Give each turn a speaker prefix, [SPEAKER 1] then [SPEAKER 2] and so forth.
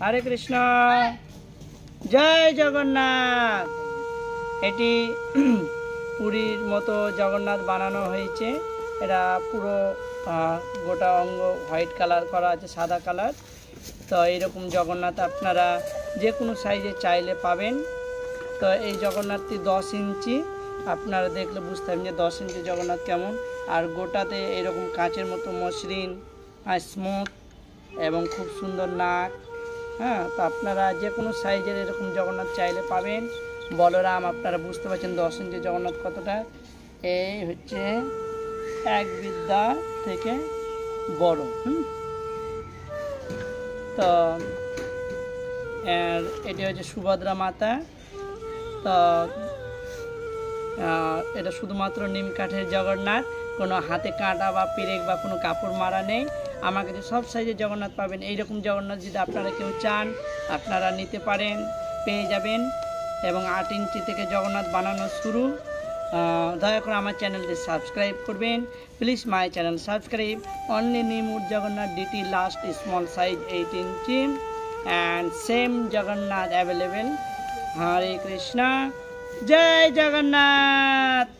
[SPEAKER 1] हरे कृष्ण जय जगन्नाथ। এটি পুরীর মতো জগন্নাথ বানানো হয়েছে। এটা পুরো গোটা অঙ্গ হোয়াইট কালার করা আছে, সাদা কালার। তো এইরকম জগন্নাথ আপনারা যে কোনো সাইজে চাইলে পাবেন। তো এই জগন্নাথটি 10 ইঞ্চি, আপনারা দেখলে বুঝতে পারবেন যে 10 ইঞ্চি জগন্নাথ কেমন। আর গোটাতে এরকম কাঁচের মতো মসৃণ স্মুথ এবং খুব সুন্দর নাক। হ্যাঁ, তো আপনারা যে কোনো সাইজের এরকম জগন্নাথ চাইলে পাবেন। বলরাম আপনারা বুঝতে পারছেন 10 ইঞ্চি জগন্নাথ কতটা। এই হচ্ছে এক বিদ্যা থেকে বড়। তো এটি হচ্ছে সুভদ্রা মাতা। তো এটা শুধুমাত্র নিম কাঠের জগন্নাথ, কোনো হাতে কাঁটা বা পেরেক বা কোনো কাপড় মারা নেই। আমার কাছে সব সাইজের জগন্নাথ পাবেন। এইরকম জগন্নাথ যদি আপনারা কেউ চান আপনারা নিতে পারেন, পেয়ে যাবেন। এবং 8 ইঞ্চি থেকে জগন্নাথ বানানো শুরু। দয়া করে আমার চ্যানেলটি সাবস্ক্রাইব করবেন please. My channel subscribe only neem wood Jagannath deity last small size 8 inch and same Jagannath available. Hare Krishna, Jai Jagannath।